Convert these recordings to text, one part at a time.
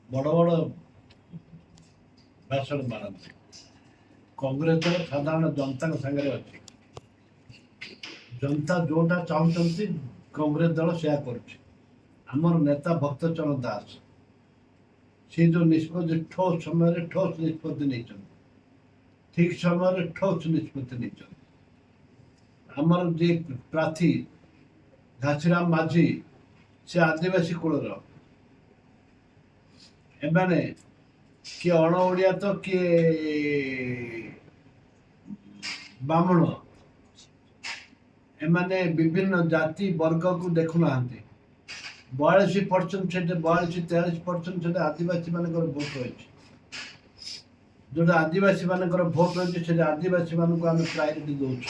ବଡ଼ ବଡ଼ ଭାଷଣ ମାରନ୍ତି। କଂଗ୍ରେସର ସାଧାରଣ ଜନତାଙ୍କ ସାଙ୍ଗରେ ଅଛି। ଜନତା ଯୋଉଟା ଚାହୁଁଛନ୍ତି କଂଗ୍ରେସ ଦଳ ସେୟା କରୁଛି। ଆମର ନେତା ଭକ୍ତଚରଣ ଦାସ ସେ ଯେଉଁ ନିଷ୍ପତ୍ତି ଠୋସ୍ ସମୟରେ ଠୋସ୍ ନିଷ୍ପତ୍ତି ନେଇଛନ୍ତି, ଠିକ୍ ସମୟରେ ଠୋସ୍ ନିଷ୍ପତ୍ତି ନେଇଛନ୍ତି। ଆମର ଯେ ପ୍ରାର୍ଥୀ ଘାସିରାମ ମାଝୀ ସେ ଆଦିବାସୀ କୂଳର, ଏମାନେ କିଏ ଅଣ ଓଡ଼ିଆ ତ କିଏ ବ୍ରାହ୍ମଣ, ଏମାନେ ବିଭିନ୍ନ ଜାତି ବର୍ଗକୁ ଦେଖୁନାହାନ୍ତି। 42% ସେଠି 42-43% ସେଟା ଆଦିବାସୀ ମାନଙ୍କର ଭୋଟ ରହିଛି। ଯୋଉଟା ଆଦିବାସୀ ମାନଙ୍କର ଭୋଟ ରହିଛି ସେଟା ଆଦିବାସୀ ମାନଙ୍କୁ ଆମେ ପ୍ରାୟୋରିଟି ଦଉଛୁ।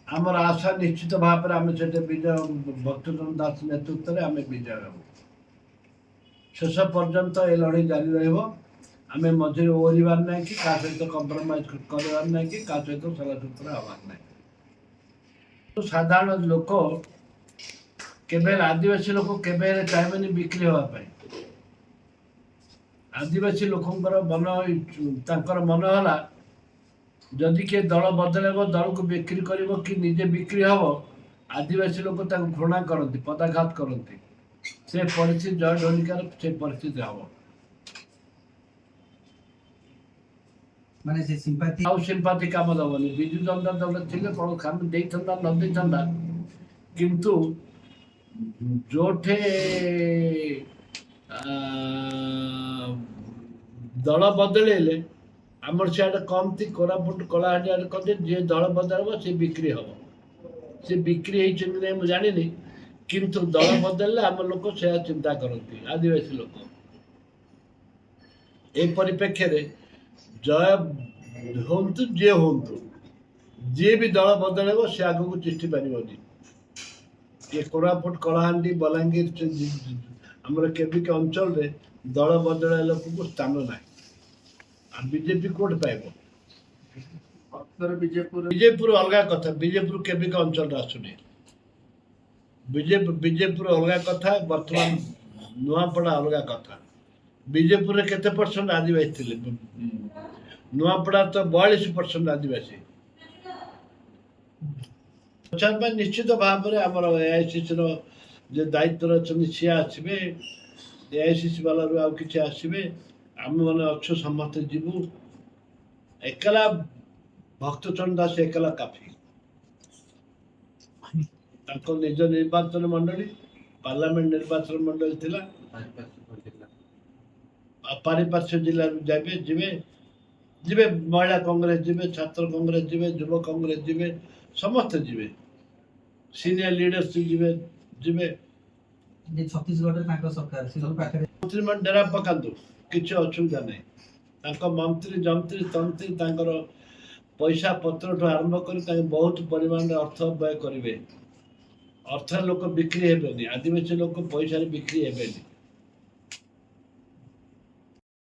ଆମର ଆଶା ନିଶ୍ଚିତ ଭାବରେ ଆମେ ସେଠି ବିଜୟ ଭକ୍ତଚରଣ ଦାସ ନେତୃତ୍ୱରେ ଆମେ ବିଜୟ ହେବୁ। ଶେଷ ପର୍ଯ୍ୟନ୍ତ ଏ ଲଢ଼େଇ ଜାରି ରହିବ। ଆମେ ମଝିରେ ଓହରିବାର ନାହିଁ କି କାହା ସହିତ କମ୍ପ୍ରମାଇଜ କରିବାର ନାହିଁ କି କାହା ସହିତ ସଲାସୁତରା ହେବାର ନାହିଁ। ସାଧାରଣ ଲୋକ କେବେ ଆଦିବାସୀ ଲୋକ କେବେ ହେଲେ ଚାହିଁବେନି ବିକ୍ରି ହେବା ପାଇଁ। ଆଦିବାସୀ ଲୋକଙ୍କର ତାଙ୍କର ମନ ହେଲା ଯଦି କିଏ ଦଳ ବଦଳାଇବ, ଦଳକୁ ବିକ୍ରି କରିବ କି ନିଜେ ବିକ୍ରି ହେବ, ଆଦିବାସୀ ଲୋକ ତାକୁ ଘୃଣା କରନ୍ତି, ପଦାଘାତ କରନ୍ତି। ସେ ପରିସ୍ଥିତି ଜୟ ଢୋଲିକାର ସେ ପରିସ୍ଥିତି ହେବ। ମାନେ ସେ ସିମ୍ପାଥି ଆଉ ସିମ୍ପାଥି କାମ ଦେବନି। ବିଜୁ ଜନତା ଦଳ ଥିଲେ କ'ଣ କାମ ଦେଇଥାନ୍ତା ନ ଦେଇଥାନ୍ତା, କିନ୍ତୁ ଯୋଉଠି ଦଳ ବଦଳେଇଲେ ଆମର ସିଆଡ଼େ କମତି କୋରାପୁଟ କଳାହାଣ୍ଡି ଆଡ଼େ କହନ୍ତି ଯିଏ ଦଳ ବଦଳାଇବ ସେ ବିକ୍ରି ହେବ। ସେ ବିକ୍ରି ହେଇଛନ୍ତି ନାହିଁ ମୁଁ ଜାଣିନି, କିନ୍ତୁ ଦଳ ବଦଳିଲେ ଆମ ଲୋକ ସେୟା ଚିନ୍ତା କରନ୍ତି, ଆଦିବାସୀ ଲୋକ। ଏ ପରିପ୍ରେକ୍ଷୀରେ ଜୟ ହୁଅନ୍ତୁ ଯିଏ ହୁଅନ୍ତୁ, ଯିଏ ବି ଦଳ ବଦଳାଇବ ସେ ଆଗକୁ ତିଷ୍ଠି ପାରିବନି। ଏ କୋରାପୁଟ କଳାହାଣ୍ଡି ବଲାଙ୍ଗୀର ଆମର କେବିକ ଅଞ୍ଚଳରେ ଦଳ ବଦଳାଇବା ଲୋକଙ୍କୁ ସ୍ଥାନ ନାହିଁ। ଆଉ ବିଜେପି କୋଉଠି ପାଇବ? ବିଜେପୁର ଅଲଗା କଥା, ବିଜେପୁର କେବିକ ଅଞ୍ଚଳରେ ଆସୁନି। ବିଜେପୁର ଅଲଗା କଥା, ବର୍ତ୍ତମାନ ନୂଆପଡ଼ା ଅଲଗା କଥା। ବିଜେପୁରରେ କେତେ ପରସେଣ୍ଟ ଆଦିବାସୀ ଥିଲେ? ନୂଆପଡ଼ା ତ 42% ଆଦିବାସୀ। ପ୍ରଚାର ପାଇଁ ନିଶ୍ଚିତ ଭାବରେ ଆମର ଏଆଇସିସିର ଯେ ଦାୟିତ୍ୱରେ ଅଛନ୍ତି ସିଏ ଆସିବେ, ଏଆଇସିସି ବାଲାରୁ ଆଉ କିଛି ଆସିବେ, ଆମେମାନେ ଅଛୁ ସମସ୍ତେ ଯିବୁ। ଏକଲା ଭକ୍ତଚରଣ ଦାସ ଏକଲା କାଫି। ତାଙ୍କ ନିଜ ନିର୍ବାଚନ ମଣ୍ଡଳୀ, ପାର୍ଲାମେଣ୍ଟ ନିର୍ବାଚନ ମଣ୍ଡଳୀ ଥିଲା, ପାରିପାର୍ଶ୍ୱ ଜିଲ୍ଲାରୁ ଯିବେ, ମହିଳା କଂଗ୍ରେସ ଯିବେ, ଛାତ୍ର କଂଗ୍ରେସ ଯିବେ, ଯୁବ କଂଗ୍ରେସ ଯିବେ, ସମସ୍ତେ ଯିବେ, ସିନିୟର ଲିଡରସିପ୍ ଯିବେ। ଛତିଶଗଡ଼ରେ ତାଙ୍କ ସରକାର ସେ ପାଖରେ ମନ୍ତ୍ରୀମାନେ ଡେରା ପକାନ୍ତୁ, କିଛି ଅସୁବିଧା ନାହିଁ। ତାଙ୍କ ମନ୍ତ୍ରୀ ଯନ୍ତ୍ରୀ ତନ୍ତ୍ରୀ ତାଙ୍କର ପଇସା ପତ୍ରଠୁ ଆରମ୍ଭ କରି ତାଙ୍କୁ ବହୁତ ପରିମାଣରେ ଅର୍ଥ ବ୍ୟୟ କରିବେ। ଅର୍ଥରେ ଲୋକ ବିକ୍ରି ହେବେନି, ଆଦିବାସୀ ଲୋକ ପଇସାରେ ବିକ୍ରି ହେବେନି।